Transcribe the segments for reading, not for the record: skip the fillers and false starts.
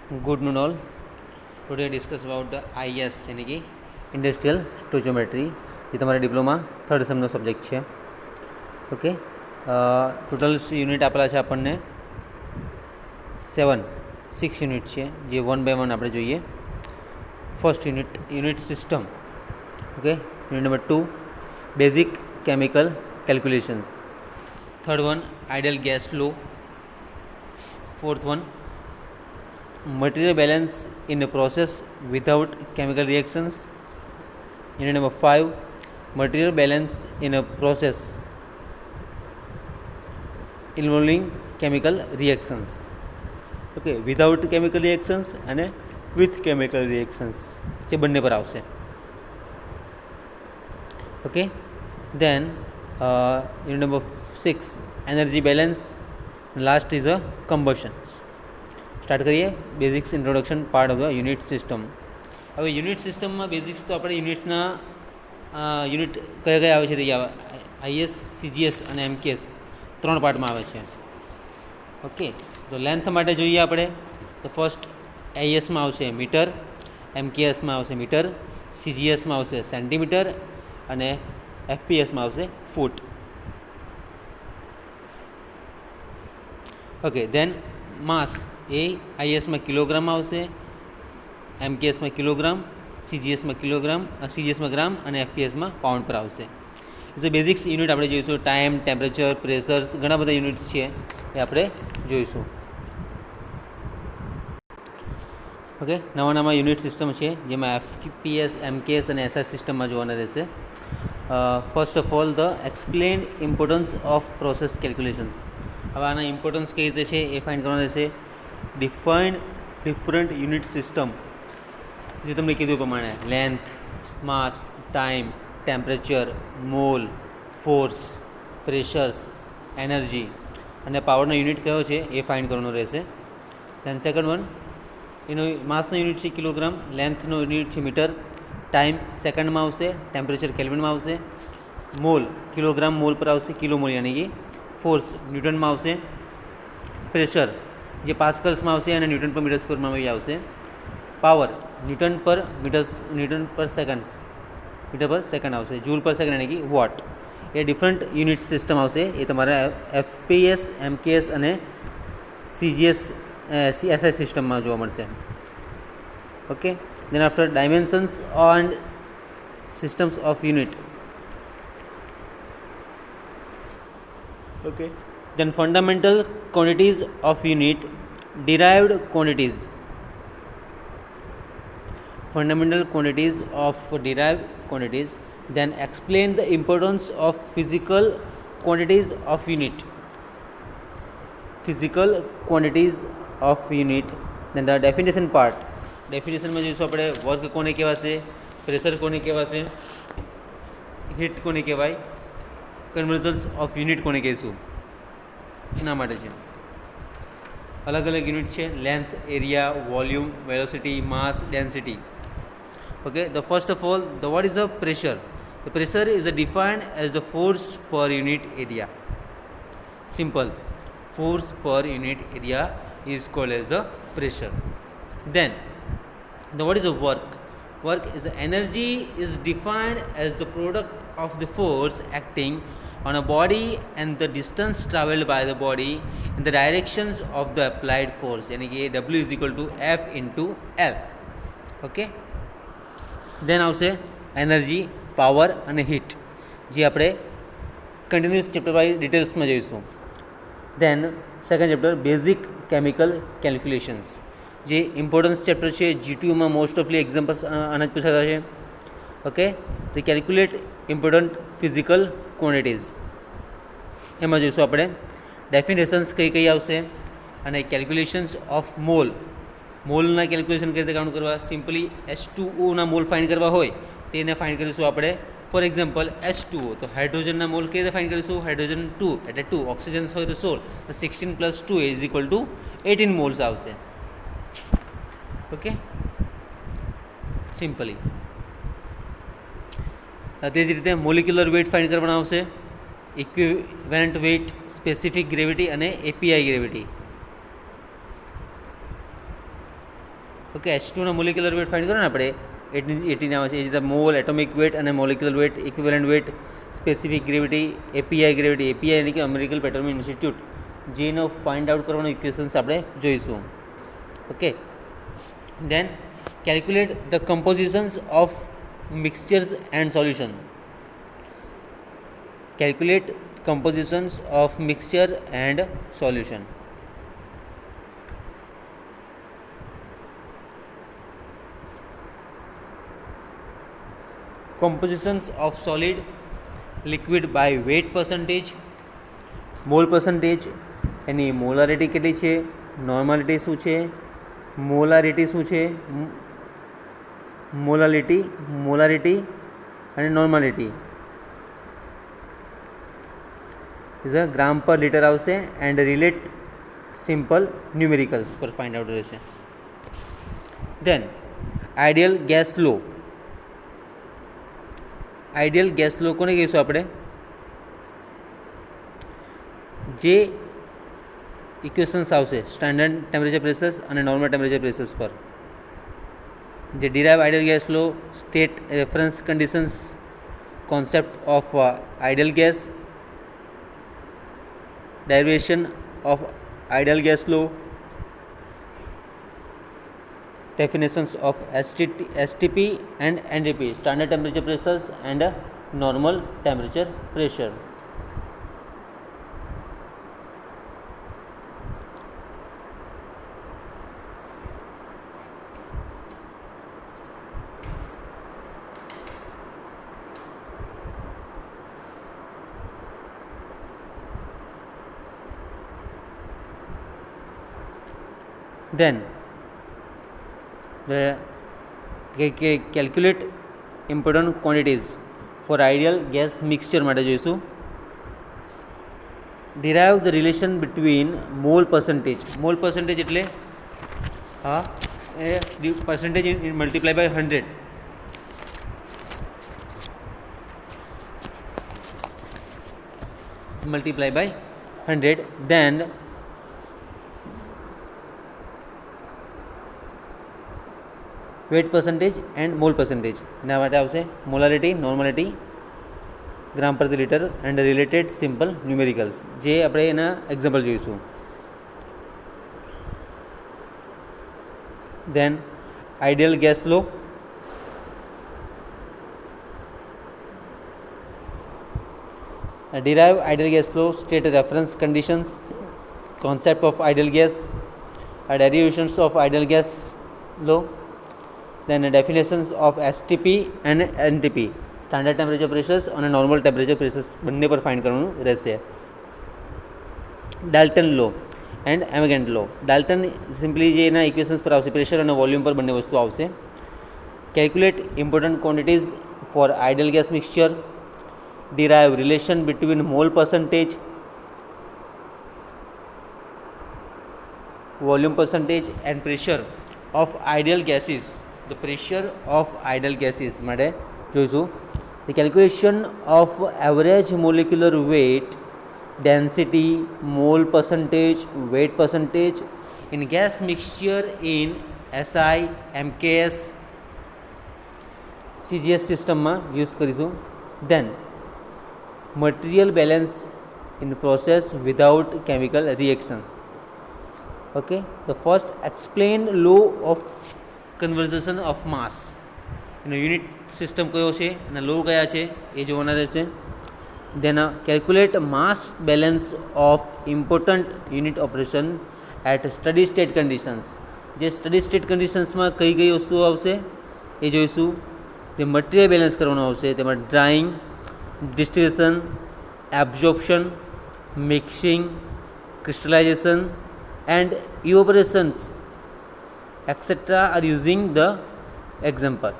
Good noon all. Today discuss about the IS यानी कि industrial स्टोचोमेट्री જે તમારા ડિપ્લોમા થર્ડ સેમનો સબ્જેક્ટ છે. ઓકે, ટોટલ યુનિટ આપેલા છે આપણને 6 યુનિટ છે, જે 1 by 1 આપણે જોઈએ. First unit system. Okay, unit number 2 basic chemical calculations. Third one ideal gas law. Fourth one material balance in a process without chemical reactions. Unit number 5 material balance in a process involving chemical reactions. Okay, without chemical reactions and with chemical reactions જે બંને પર આવશે. Okay, then unit number 6 energy balance. Last is a combustion. Start કરીએ basics introduction part of the unit system. હવે unit સિસ્ટમમાં basics તો આપણે યુનિટ્સના યુનિટ કયા કયા આવે છે તે આઈએસ, સીજીએસ અને એમકેએસ 3 પાર્ટમાં આવે છે. ઓકે, તો લેન્થ માટે જોઈએ આપણે તો ફર્સ્ટ આઈએસમાં આવશે મીટર, એમકેએસમાં આવશે મીટર, સીજીએસમાં આવશે સેન્ટીમીટર અને એફપીએસમાં આવશે ફૂટ. ઓકે, ધેન માસ એ આઈએસમાં કિલોગ્રામ આવશે, એમકેએસમાં કિલોગ્રામ, સીજીએસમાં ગ્રામ અને એફપીએસમાં પાઉન્ડ પર આવશે. તો બેઝિક્સ યુનિટ આપણે જોઈશું. ટાઈમ, ટેમ્પરેચર, પ્રેશર્સ, ઘણા બધા યુનિટ્સ છે એ આપણે જોઈશું. ઓકે, નવા યુનિટ સિસ્ટમ છે જેમાં એફપીએસ, એમકેએસ અને એસઆઈ સિસ્ટમમાં જોવાના રહેશે. First of all the explain importance off process calculations. હવે આના ઇમ્પોર્ટન્સ કઈ રીતે છે એ ફાઇન્ડ કરવાના રહેશે. ડિફાઇન ડિફરન્ટ યુનિટ સિસ્ટમ, જે તમને કીધું પ્રમાણે length, mass, time, temperature, mole, force, pressures, energy અને પાવરનો યુનિટ કયો છે એ ફાઇન્ડ કરવાનો રહેશે. દેન સેકન્ડ વન એનો માસનો યુનિટ છે કિલોગ્રામ, લેન્થનો યુનિટ છે મીટર, ટાઈમ સેકન્ડમાં આવશે, ટેમ્પરેચર કેલ્વિનમાં આવશે, મોલ કિલોગ્રામ મોલ પર આવશે, કિલો મોલ યાની કે ફોર્સ ન્યૂટનમાં આવશે, પ્રેશર જે પાસ્કલ્સમાં આવશે અને ન્યૂટન પર મીટર સ્ક્વેરમાં આવશે, પાવર ન્યૂટન પર સેકન્ડ આવશે, જૂલ પર સેકન્ડ યાની કે વોટ. એ ડિફરન્ટ યુનિટ સિસ્ટમ આવશે. એ તમારા એફપીએસ, એમકેએસ અને સીજીએસ એસઆઈ સિસ્ટમમાં જોવા મળશે. Okay, then after dimensions and systems of unit. Okay, then fundamental quantities of unit, derived quantities. Fundamental quantities of derived quantities. Then explain the importance of physical quantities of unit. Physical quantities of unit. Then the definition part. Definition में જોઈશું આપણે work કોને કહેવાશે, pressure કોને કહેવાશે, heat કોને કહેવાય, conversions of unit કોને કહીશું એના માટે છે. અલગ અલગ યુનિટ છે length, area, volume, velocity, mass, density. Okay, the first of all the what is the pressure. The pressure is defined as the force per unit area. Simple, force per unit area is called as the pressure. Then the what is the work. Work is energy is defined as the product of the force acting on a body and the distance travelled by the body in the directions of the applied force. यानी कि W is equal to F into L. Okay. Then આવશે energy, power અને heat, જે આપણે continuous chapter wise ડિટેલ્સમાં જોઈશું. Then second chapter basic chemical calculations, જે importance chapter છે. જીટીયુમાં મોસ્ટ ઓફલી એક્ઝામ્પલ્સ આના જ પૂછાતા છે. ઓકે, તો કેલ્ક્યુલેટ ઇમ્પોર્ટન્ટ ફિઝિકલ ક્વોન્ટિટીઝ એમાં જોઈશું આપણે. ડેફિનેશન્સ કઈ આવશે અને કેલ્ક્યુલેશન્સ ઓફ મોલ. મોલના કેલ્ક્યુલેશન કઈ રીતે કાઉન્ટ કરવા. સિમ્પલી H2O ના મોલ ફાઇન્ડ કરવા હોય તો એને ફાઇન્ડ કરીશું આપણે. ફોર એક્ઝામ્પલ H2O, તો હાઇડ્રોજનના મોલ કઈ રીતે ફાઇન્ડ કરીશું. હાઇડ્રોજન 2 એટલે 2, ઓક્સિજન્સ હોય તો 16, તો 16 + 2 ઇઝ ઇક્વલ ટુ 18 મોલ્સ આવશે. Okay, simply. તે જ રીતે મોલિક્યુલર વેઇટ ફાઇન્ડ કરવાના આવશે, ઇક્વિવેલન્ટ વેઇટ, સ્પેસિફિક ગ્રેવિટી અને એપીઆઈ ગ્રેવિટી. ઓકે, H2નો મોલિક્યુલર વેટ ફાઇન્ડ કરો ને આપણે 18 આવે છે. એ રીતે મોલ, એટોમિક વેટ અને molecular weight, equivalent weight, specific gravity, API એટલે કે અમેરિકન પેટ્રોલિયમ ઇન્સ્ટિટ્યૂટ, જેનો ફાઇન્ડ આઉટ કરવાનો ઇક્વેશન્સ આપણે જોઈશું. Okay, then calculate the compositions of mixtures and solution. Calculate compositions of mixture and solution. Compositions of solid liquid by weight percentage, mall percentage, any molarity કેટલી છે, normality શું છે, molarity શું છે, molarity અને normality is a gram per litre આવશે and relate simple numericals પર find out રહેશે. Then ideal gas law. Ideal gas law કોને કહીશું આપણે? જે ઇક્વેશન્સ આવશે સ્ટાન્ડર્ડ ટેમ્પરેચર પ્રેશર્સ અને નોર્મલ ટેમ્પરેચર પ્રેશર્સ પર, જે derive ideal gas law, state reference conditions, concept of ideal gas, derivation of ideal gas law, definitions of STP and NTP, standard temperature pressures and normal temperature pressure. Then calculate important quantities for ideal gas mixture માટે જોઈશું. Derive the relation between mole percentage. Mole percentage એટલે હા એ percentage multiply by 100. Multiply by 100. Then weight percentage and mole percentage. એના માટે આવશે molarity, normality, gram પ્રતિ litre and related simple numericals, જે આપણે એના એક્ઝામ્પલ જોઈશું. Then ideal gas law. derive ideal gas flow, state reference conditions, concept of ideal gas, derivations of ideal gas law, then definitions of STP and NTP, standard temperature pressures અને normal temperature pressures બંને પર find કરવાનું રહેશે. Dalton law and Amagat law. Dalton simply જે એના equations પર આવશે, pressure અને વોલ્યુમ પર બંને વસ્તુ આવશે. Calculate important quantities for ideal gas mixture, derive relation between mole percentage, volume percentage and pressure of ideal gases. The pressure of ideal gases માટે જોઈશું. The calculation of average molecular weight, density, mole percentage, weight percentage in gas mixture in SI, MKS, CGS સિસ્ટમમાં use કરીશું. Then material balance in process without chemical reactions. Okay, the first explain law of conservation of mass. એનો unit system કયો છે અને law કયા છે એ જોવાના રહેશે. Then calculate mass balance of important unit operation at steady state conditions. જે સ્ટડી સ્ટેટ કન્ડિશન્સમાં કઈ કઈ વસ્તુઓ આવશે એ જોઈશું. જે મટીરિયલ બેલેન્સ કરવાનું આવશે તેમાં drawing, distillation, absorption, mixing, crystallization and evaporations etc. are using the example.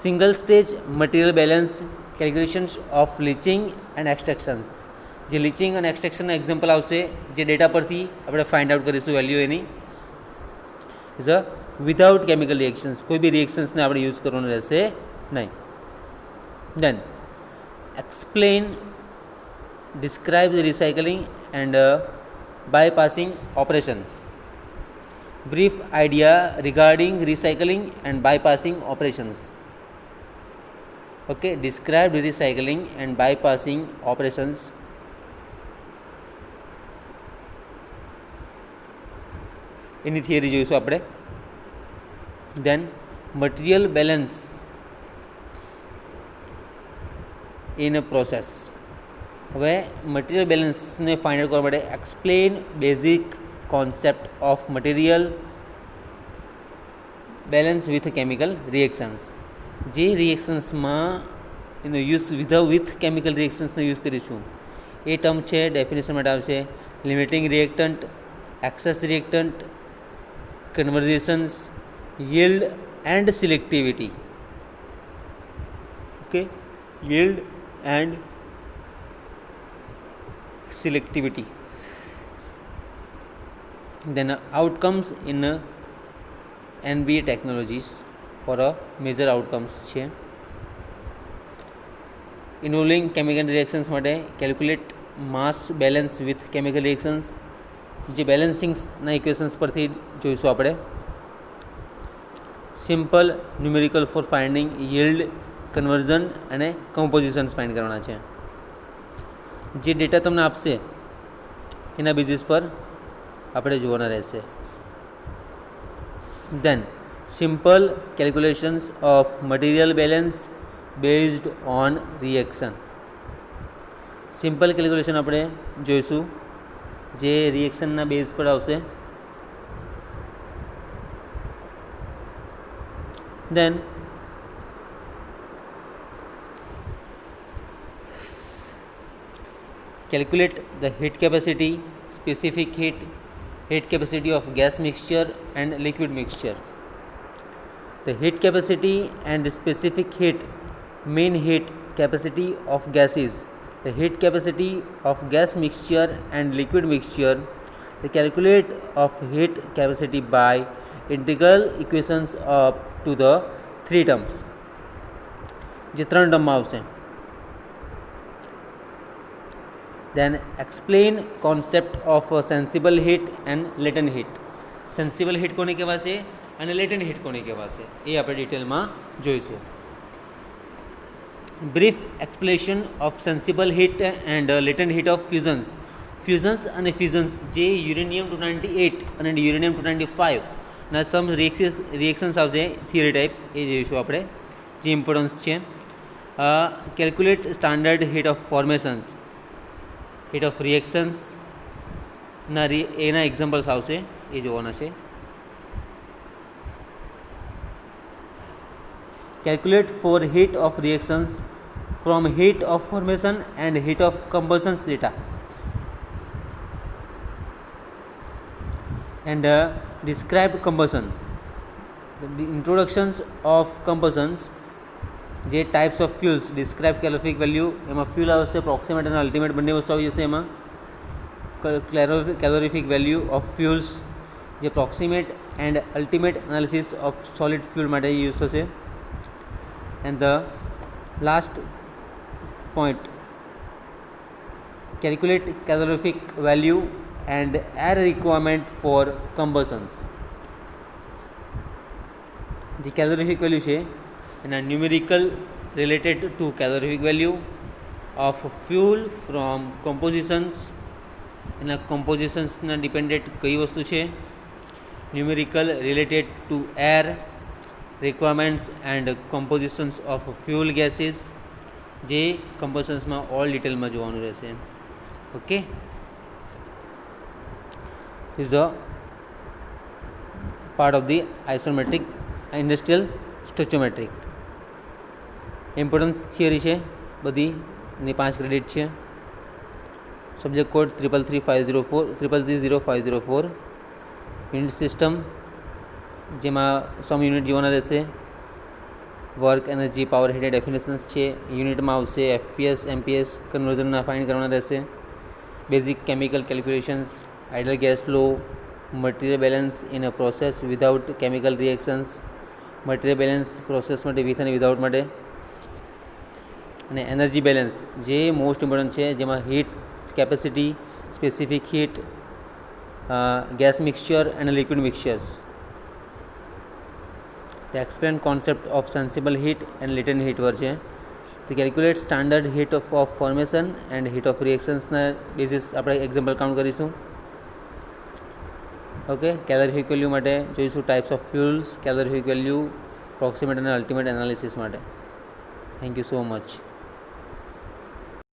Single stage material balance calculations of leaching and extractions. જે લીચિંગ અને એક્સટ્રેક્શનના એક્ઝામ્પલ આવશે જે ડેટા પરથી આપણે ફાઇન્ડ આઉટ કરીશું value any. Is a without chemical reactions, કોઈ બી રિએક્શન્સને આપણે use કરવાનું રહેશે નહીં. દેન explain, describe the recycling and bypassing operations. brief idea regarding recycling and bypassing operations. Okay, describe recycling and bypassing operations. એની theory જોઈશું આપણે. Then material balance in a process. હવે material બેલેન્સને ફાઇન્ડ આઉટ કરવા માટે explain basic concept of material balance with chemical reactions. જે રિએક્શન્સમાં એનો યુઝ વિથ કેમિકલ રિએક્શન્સનો યુઝ કરીશું એ ટર્મ છે ડેફિનેશન માટે આવશે limiting reactant, excess reactant, conversions, yield and selectivity. Okay, yield and selectivity. Then outcomes in NBA technologies for a major outcomes છે involving chemical reactions માટે calculate mass balance with chemical reactions. જે બેલેન્સિંગના equations પરથી જોઈશું આપણે. Simple numerical for finding yield, conversion અને compositions find કરવાના છે. જે ડેટા તમને આપશે એના બેઝિસ પર આપણે જોવાના રહેશે. Then simple calculations of material balance based on reaction. Simple calculation આપણે જોઈશું જે રિએક્શનના બેઝ પર આવશે. Then calculate the heat capacity, specific heat capacity of gas mixture and liquid mixture. The heat capacity and specific heat, mean heat capacity of gases, the heat capacity of gas mixture and liquid mixture. The calculate of heat capacity by integral equations up to the 3 terms. જે 3 ટર્મમાં આવશે. Then explain concept of sensible heat and latent heat. Sensible heat કોને કહેવાશે અને latent heat કોને કહેવાશે એ આપણે ડિટેલમાં જોઈશું. Brief explanation of sensible heat and latent heat of fusions. Fusions અને fusions જે uranium-298 અને uranium-295 ના સમ રિએક્શન્સ આવશે થિયરી ટાઈપ એ જોઈશું આપણે જે ઇમ્પોર્ટન્સ છે. Calculate standard heat of formations, heat of રિએક્શન્સના એના એક્ઝામ્પલ્સ આવશે એ જોવાના છે. Calculate for heat of reactions from heat of formation and heat of combustions data. And describe combustion. The introductions of combustions, જે types of fuels, describe calorific value, એમાં fuel આવશે proximate અને અલ્ટિમેટ બંને વસ્તુ આવી જશે. એમાં કેલોરિફિક વેલ્યુ ઓફ ફ્યુલ્સ જે proximate and ultimate analysis of solid fuel માટે યુઝ થશે. And the last point calculate calorific value and air requirement for combustions. The calorific value છે એના numerical related to calorific value of fuel from compositions. એના compositionsના dependent કઈ વસ્તુ છે. numerical related to air requirements and compositions of fuel gases જે combustions માં all detailમાં જોવાનું રહેશે. Okay, is a part of the isometric industrial stoichiometric. Importance theory છે બધી ની 5 ક્રેડિટ છે. Subject code 333504. યુનિટ સિસ્ટમ જેમાં સમ યુનિટ જોવાના રહેશે. Work, energy, power, heat definitions છે. યુનિટમાં આવશે FPS, MPS કન્વર્ઝનના ફાઇન્ડ કરવાના રહેશે. Basic chemical calculations, ideal gas law, material balance in a process without chemical reactions, material balance process માટે with અને without માટે, અને એનર્જી બેલેન્સ જે મોસ્ટ ઇમ્પોર્ટન્ટ છે જેમાં heat capacity, specific heat gas mixture અને લિક્વિડ મિક્સચર્સ. તે explain concept of sensible heat and latent heat પર છે. તો calculate standard heat of formation and heat of રિએક્શન્સના બેસિસ આપણે એક્ઝામ્પલ કાઉન્ટ કરીશું. ઓકે, કેલોરીફિક વેલ્યુ માટે જોઈશું types of fuels, calorific value, proximate અને અલ્ટિમેટ એનાલિસિસ માટે. Thank you so much.